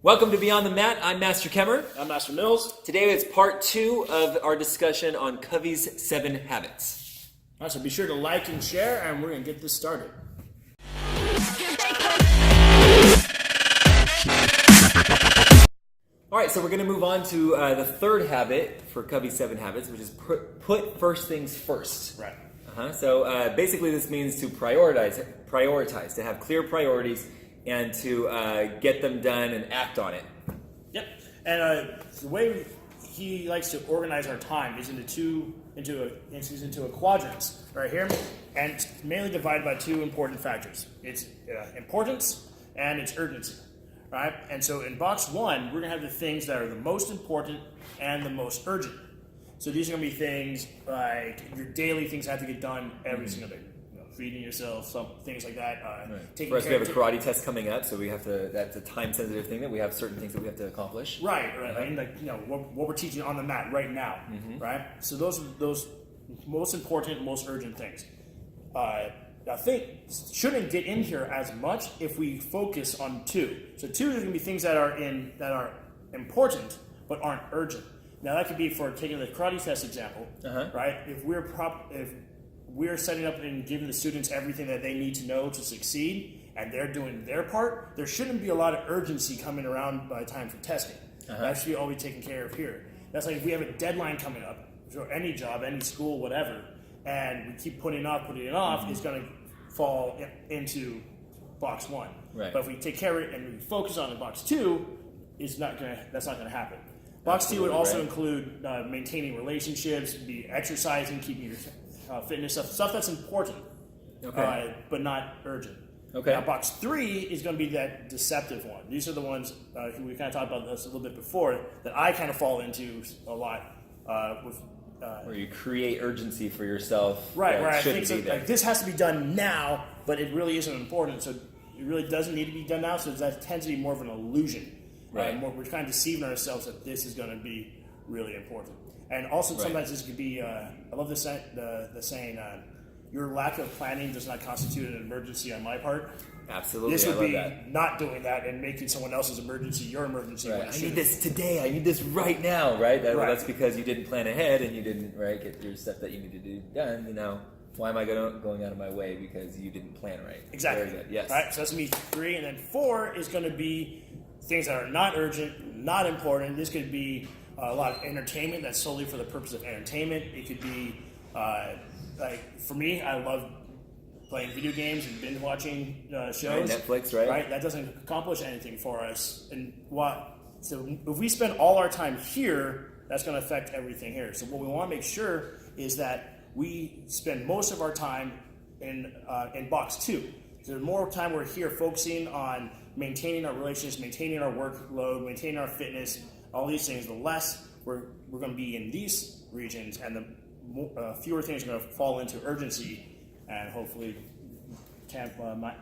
Welcome to Beyond the Mat. I'm Master Kemmer. I'm Master Mills. Today is part 2 of our discussion on Covey's 7 Habits. All right, so be sure to like and share, and we're going to get this started. All right, so we're going to move on to the third habit for Covey's 7 Habits, which is put first things first. Right. So basically this means to prioritize, to have clear priorities and to get them done and act on it. Yep. And the way he likes to organize our time is into a quadrants right here, and it's mainly divided by two important factors. It's importance and it's urgency. Right? And so in box 1, we're going to have the things that are the most important and the most urgent. So these are going to be things like your daily things that have to get done every single day. You know, feeding yourself, some things like that. Right. For us, we have a karate test coming up, so we have to. That's a time-sensitive thing that we have certain things that we have to accomplish. Right. And like what we're teaching on the mat right now. Right. So those are those most important, most urgent things. I think shouldn't get in here as much if we focus on 2. So 2 are going to be things that are important but aren't urgent. Now that could be for taking the karate test example, right? If we're setting up and giving the students everything that they need to know to succeed, and they're doing their part, there shouldn't be a lot of urgency coming around by the time for testing. That should be all be taken care of here. That's like if we have a deadline coming up for any job, any school, whatever, and we keep putting it off, it's going to fall into box 1. Right. But if we take care of it and we focus on it, box 2, that's not going to happen. Box 2 would also include maintaining relationships, be exercising, keeping your fitness stuff that's important, but not urgent. Okay. Now, box 3 is going to be that deceptive one. These are the ones we kind of talked about this a little bit before that I kind of fall into a lot with. Where you create urgency for yourself. Right, where I think so, like, this has to be done now, but it really isn't important, so it really doesn't need to be done now, so that tends to be more of an illusion. Right. We're kind of deceiving ourselves that this is going to be really important. And also sometimes this could be, I love the saying, your lack of planning does not constitute an emergency on my part. Absolutely, this would I love be that. Not doing that and making someone else's emergency your emergency. Right. I need this today. I need this right now. Right. Well, that's because you didn't plan ahead and you didn't get your stuff that you needed to do done. You know, why am I going out of my way because you didn't plan right? Exactly. Very good. Yes. All right. So that's gonna be 3, and then 4 is going to be things that are not urgent, not important. This could be a lot of entertainment that's solely for the purpose of entertainment. It could be like for me, I love playing video games and binge watching shows. Right, Netflix, right? Right, that doesn't accomplish anything for us. And so if we spend all our time here, that's going to affect everything here. So what we want to make sure is that we spend most of our time in box 2. So the more time we're here focusing on maintaining our relationships, maintaining our workload, maintaining our fitness, all these things, the less we're going to be in these regions, and the fewer things are going to fall into urgency, and hopefully can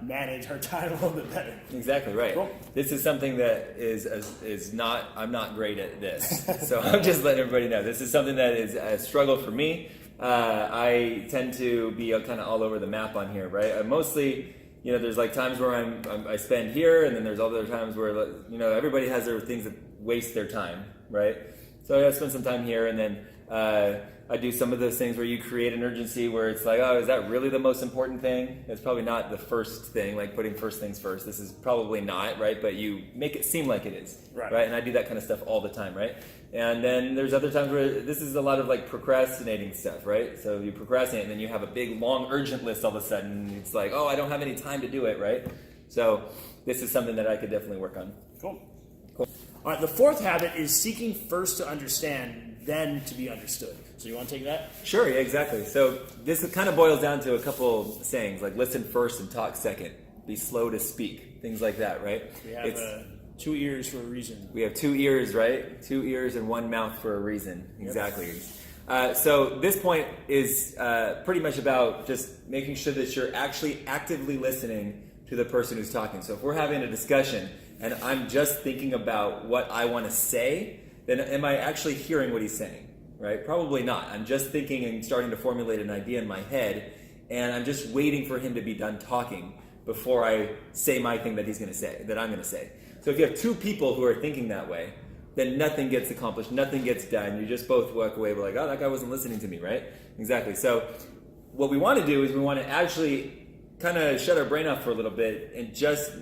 manage our time a little bit better. Exactly right. Cool. This is something that is not. I'm not great at this, so I'm just letting everybody know. This is something that is a struggle for me. I tend to be kind of all over the map on here, right? Mostly, there's like times where I spend here, and then there's other times where everybody has their things that waste their time, right? So I spend some time here, and then I do some of those things where you create an urgency where it's like, oh, is that really the most important thing? It's probably not the first thing, like putting first things first. This is probably not, right? But you make it seem like it is, right? And I do that kind of stuff all the time, right? And then there's other times where this is a lot of like procrastinating stuff, right? So you procrastinate and then you have a big, long, urgent list all of a sudden. It's like, oh, I don't have any time to do it, right? So this is something that I could definitely work on. Cool. All right, the 4th habit is seeking first to understand, then to be understood. So you want to take that? Sure, yeah, exactly. So this kind of boils down to a couple sayings, like listen first and talk second. Be slow to speak. Things like that, right? We have 2 ears for a reason. We have 2 ears, right? 2 ears and 1 mouth for a reason. Exactly. So this point is pretty much about just making sure that you're actually actively listening to the person who's talking. So if we're having a discussion and I'm just thinking about what I want to say, then am I actually hearing what he's saying? Right? Probably not. I'm just thinking and starting to formulate an idea in my head, and I'm just waiting for him to be done talking before I say my thing that he's going to say, that I'm going to say. So if you have two people who are thinking that way, then nothing gets accomplished, nothing gets done. You just both walk away like, oh, that guy wasn't listening to me, right? Exactly. So what we want to do is we want to actually kind of shut our brain off for a little bit and just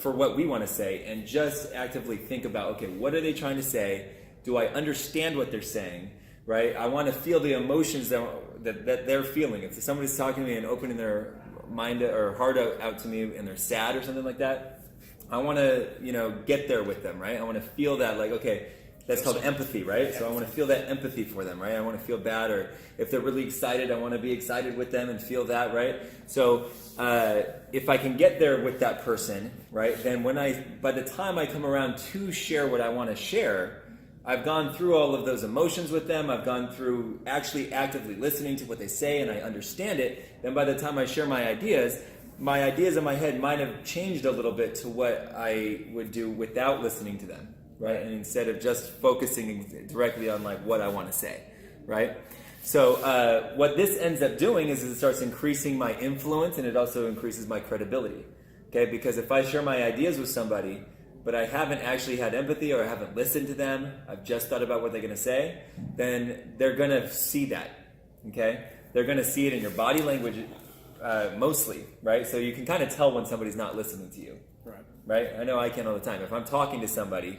for what we want to say and just actively think about, okay, what are they trying to say? Do I understand what they're saying, right? I want to feel the emotions that they're feeling. If somebody's talking to me and opening their mind or heart out to me and they're sad or something like that, I want to, get there with them, right? I want to feel that, like, okay, that's called empathy, right? So I want to feel that empathy for them, right? I want to feel bad, or if they're really excited, I want to be excited with them and feel that, right? So if I can get there with that person, right, then by the time I come around to share what I want to share, I've gone through all of those emotions with them. I've gone through actually actively listening to what they say, and I understand it. Then by the time I share my ideas in my head might have changed a little bit to what I would do without listening to them. Right, and instead of just focusing directly on like what I want to say, right? So what this ends up doing is it starts increasing my influence, and it also increases my credibility. Okay, because if I share my ideas with somebody, but I haven't actually had empathy or I haven't listened to them, I've just thought about what they're going to say, then they're going to see that. Okay, they're going to see it in your body language mostly, right? So you can kind of tell when somebody's not listening to you. Right? I know I can all the time. If I'm talking to somebody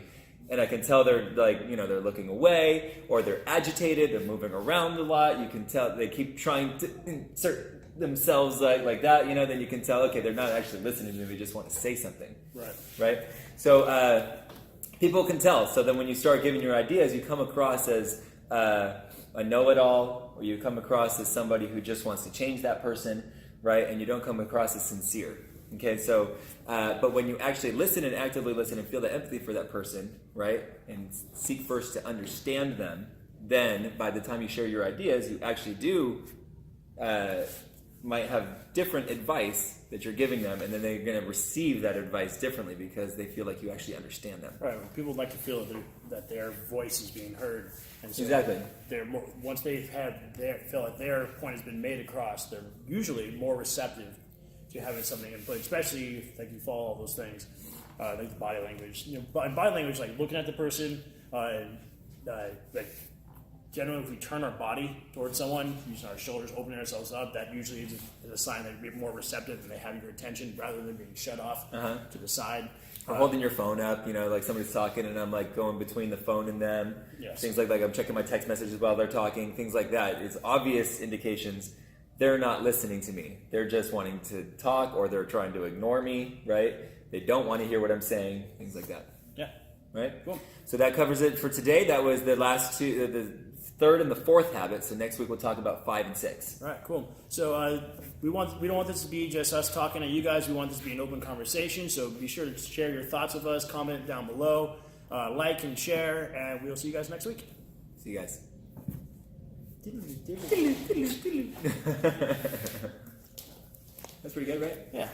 and I can tell they're like, they're looking away or they're agitated, they're moving around a lot, you can tell they keep trying to insert themselves like that, then you can tell, okay, they're not actually listening to me, they just want to say something. Right? So people can tell. So then when you start giving your ideas, you come across as a know-it-all, or you come across as somebody who just wants to change that person, right? And you don't come across as sincere. Okay, so, but when you actually listen and actively listen and feel the empathy for that person, right, and seek first to understand them, then by the time you share your ideas, you actually might have different advice that you're giving them, and then they're going to receive that advice differently because they feel like you actually understand them. Right, people like to feel that their voice is being heard. And so exactly. Once they feel like their point has been made across, they're usually more receptive to having something in place, especially if you follow all those things, like the body language. Body language, like looking at the person, like generally if we turn our body towards someone, using our shoulders, opening ourselves up, that usually is a sign that we're more receptive and they have your attention rather than being shut off to the side. Or holding your phone up, like somebody's talking and I'm like going between the phone and them. Yes. Things like I'm checking my text messages while they're talking, things like that. It's obvious indications they're not listening to me. They're just wanting to talk, or they're trying to ignore me, right? They don't want to hear what I'm saying, things like that. Yeah. Right? Cool. So that covers it for today. That was the last two, the third and the fourth habit. So next week we'll talk about 5 and 6. All right, cool. So we don't want this to be just us talking to you guys. We want this to be an open conversation. So be sure to share your thoughts with us. Comment down below. Like and share. And we'll see you guys next week. See you guys. That's pretty good, right? Yeah.